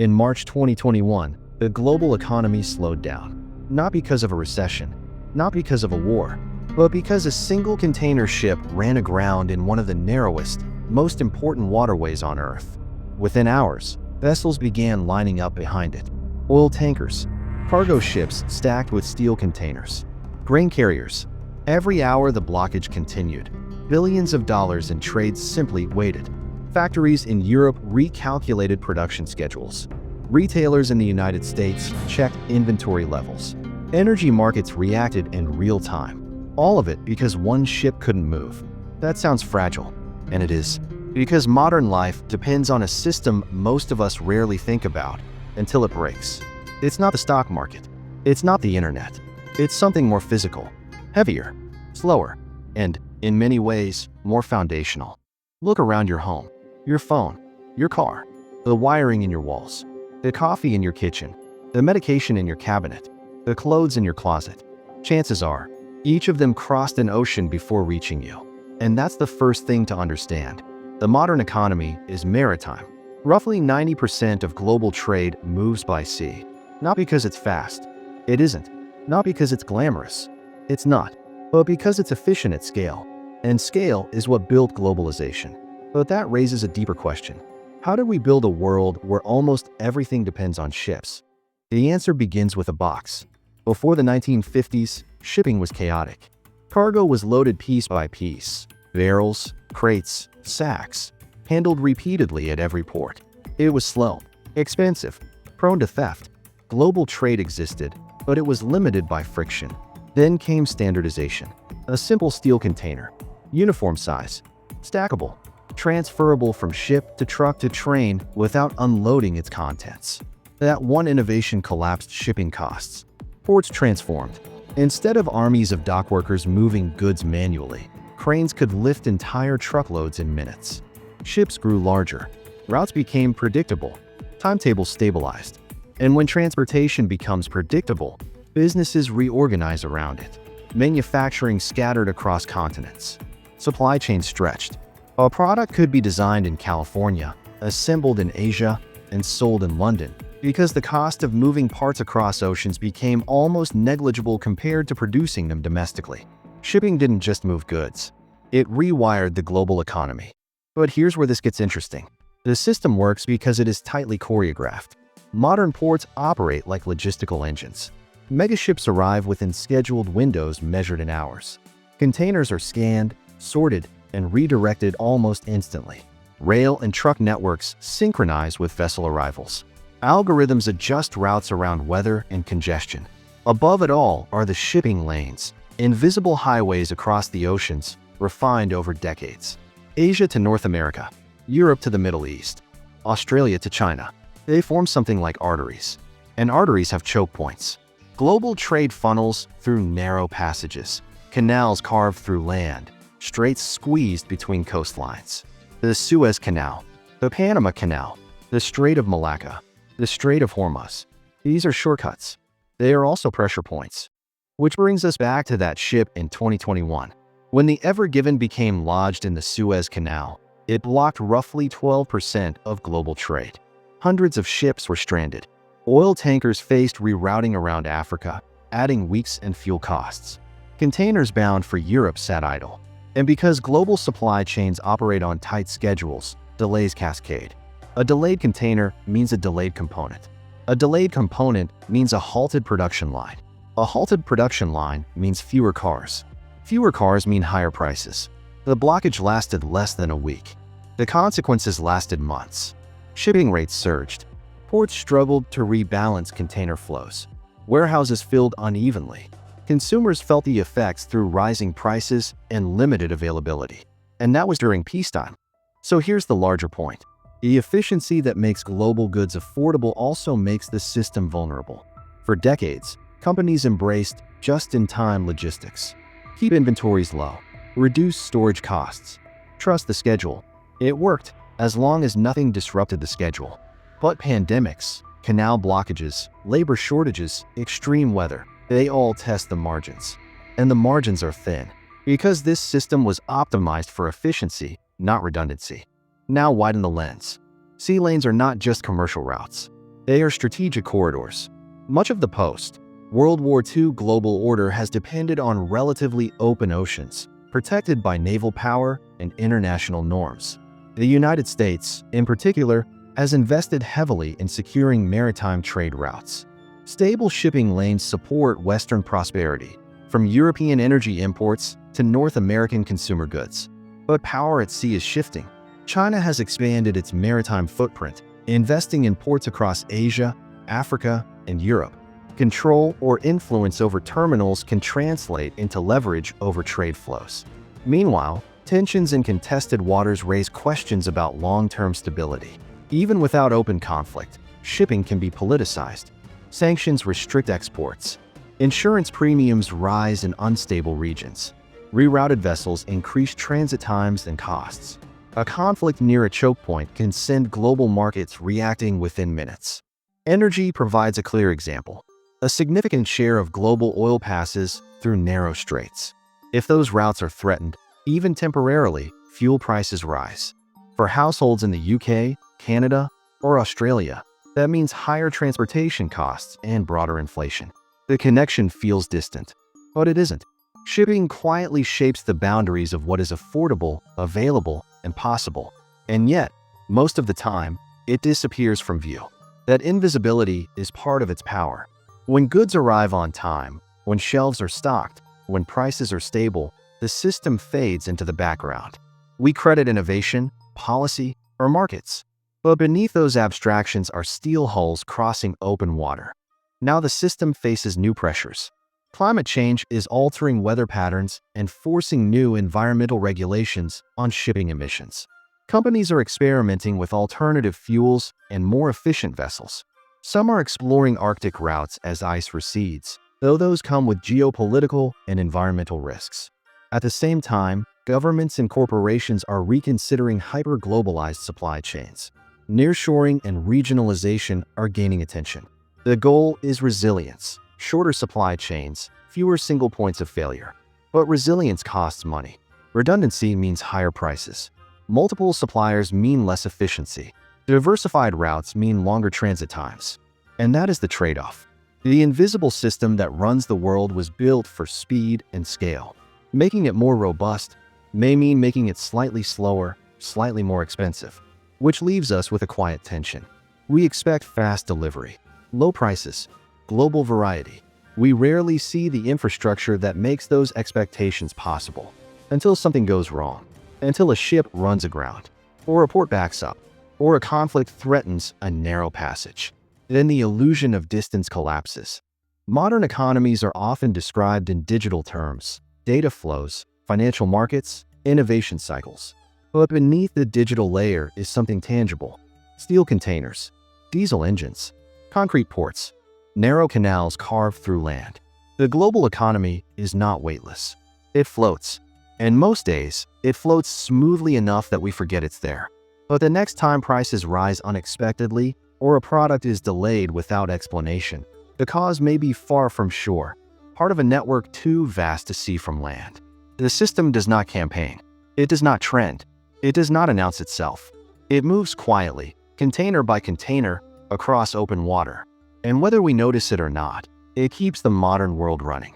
In March 2021, the global economy slowed down. Not because of a recession, not because of a war, but because a single container ship ran aground in one of the narrowest, most important waterways on Earth. Within hours, vessels began lining up behind it. Oil tankers, cargo ships stacked with steel containers, grain carriers. Every hour the blockage continued. Billions of dollars in trade simply waited. Factories in Europe recalculated production schedules. Retailers in the United States checked inventory levels. Energy markets reacted in real time. All of it because one ship couldn't move. That sounds fragile, and it is. Because modern life depends on a system most of us rarely think about until it breaks. It's not the stock market. It's not the internet. It's something more physical, heavier, slower, and, in many ways, more foundational. Look around your home, your phone, your car, the wiring in your walls, the coffee in your kitchen, the medication in your cabinet, the clothes in your closet. Chances are, each of them crossed an ocean before reaching you. And that's the first thing to understand. The modern economy is maritime. Roughly 90% of global trade moves by sea. Not because it's fast. It isn't. Not because it's glamorous. It's not. But because it's efficient at scale. And scale is what built globalization. But that raises a deeper question. How do we build a world where almost everything depends on ships? The answer begins with a box. Before the 1950s, shipping was chaotic. Cargo was loaded piece by piece. Barrels, crates, sacks, handled repeatedly at every port. It was slow, expensive, prone to theft. Global trade existed, but it was limited by friction. Then came standardization. A simple steel container, uniform size, stackable, transferable from ship to truck to train without unloading its contents. That one innovation collapsed shipping costs. Ports transformed. Instead of armies of dockworkers moving goods manually, cranes could lift entire truckloads in minutes. Ships grew larger. Routes became predictable. Timetables stabilized. And when transportation becomes predictable, businesses reorganize around it. Manufacturing scattered across continents. Supply chains stretched. A product could be designed in California, assembled in Asia, and sold in London, because the cost of moving parts across oceans became almost negligible compared to producing them domestically. Shipping didn't just move goods. It rewired the global economy. But here's where this gets interesting. The system works because it is tightly choreographed. Modern ports operate like logistical engines. Megaships arrive within scheduled windows measured in hours. Containers are scanned, sorted, and redirected almost instantly. Rail and truck networks synchronize with vessel arrivals. Algorithms adjust routes around weather and congestion. Above it all are the shipping lanes, invisible highways across the oceans, refined over decades. Asia to North America, Europe to the Middle East, Australia to China. They form something like arteries. And arteries have choke points. Global trade funnels through narrow passages, canals carved through land, straits squeezed between coastlines. The Suez Canal, the Panama Canal, the Strait of Malacca, the Strait of Hormuz. These are shortcuts. They are also pressure points. Which brings us back to that ship in 2021. When the Ever Given became lodged in the Suez Canal, it blocked roughly 12% of global trade. Hundreds of ships were stranded. Oil tankers faced rerouting around Africa, adding weeks and fuel costs. Containers bound for Europe sat idle. And because global supply chains operate on tight schedules, delays cascade. A delayed container means a delayed component. A delayed component means a halted production line. A halted production line means fewer cars. Fewer cars mean higher prices. The blockage lasted less than a week. The consequences lasted months. Shipping rates surged. Ports struggled to rebalance container flows. Warehouses filled unevenly. Consumers felt the effects through rising prices and limited availability. And that was during peacetime. So here's the larger point. The efficiency that makes global goods affordable also makes the system vulnerable. For decades, companies embraced just-in-time logistics. Keep inventories low. Reduce storage costs. Trust the schedule. It worked, as long as nothing disrupted the schedule. But pandemics, canal blockages, labor shortages, extreme weather, they all test the margins. And the margins are thin, because this system was optimized for efficiency, not redundancy. Now widen the lens. Sea lanes are not just commercial routes. They are strategic corridors. Much of the post-World War II global order has depended on relatively open oceans, protected by naval power and international norms. The United States, in particular, has invested heavily in securing maritime trade routes. Stable shipping lanes support Western prosperity, from European energy imports to North American consumer goods. But power at sea is shifting. China has expanded its maritime footprint, investing in ports across Asia, Africa, and Europe. Control or influence over terminals can translate into leverage over trade flows. Meanwhile, tensions in contested waters raise questions about long-term stability. Even without open conflict, shipping can be politicized. Sanctions restrict exports. Insurance premiums rise in unstable regions. Rerouted vessels increase transit times and costs. A conflict near a choke point can send global markets reacting within minutes. Energy provides a clear example. A significant share of global oil passes through narrow straits. If those routes are threatened, even temporarily, fuel prices rise. For households in the UK, Canada, or Australia, that means higher transportation costs and broader inflation. The connection feels distant, but it isn't. Shipping quietly shapes the boundaries of what is affordable, available, and possible. And yet, most of the time, it disappears from view. That invisibility is part of its power. When goods arrive on time, when shelves are stocked, when prices are stable, the system fades into the background. We credit innovation, policy, or markets. But beneath those abstractions are steel hulls crossing open water. Now the system faces new pressures. Climate change is altering weather patterns and forcing new environmental regulations on shipping emissions. Companies are experimenting with alternative fuels and more efficient vessels. Some are exploring Arctic routes as ice recedes, though those come with geopolitical and environmental risks. At the same time, governments and corporations are reconsidering hyper-globalized supply chains. Nearshoring and regionalization are gaining attention. The goal is resilience. Shorter supply chains, fewer single points of failure. But resilience costs money. Redundancy means higher prices. Multiple suppliers mean less efficiency. Diversified routes mean longer transit times. And that is the trade-off. The invisible system that runs the world was built for speed and scale. Making it more robust may mean making it slightly slower, slightly more expensive, which leaves us with a quiet tension. We expect fast delivery, low prices, global variety. We rarely see the infrastructure that makes those expectations possible. Until something goes wrong, until a ship runs aground, or a port backs up, or a conflict threatens a narrow passage. Then the illusion of distance collapses. Modern economies are often described in digital terms: data flows, financial markets, innovation cycles. But beneath the digital layer is something tangible: steel containers, diesel engines, concrete ports, narrow canals carved through land. The global economy is not weightless. It floats. And most days, it floats smoothly enough that we forget it's there. But the next time prices rise unexpectedly, or a product is delayed without explanation, the cause may be far from shore, part of a network too vast to see from land. The system does not campaign. It does not trend. It does not announce itself. It moves quietly, container by container, across open water. And whether we notice it or not, it keeps the modern world running.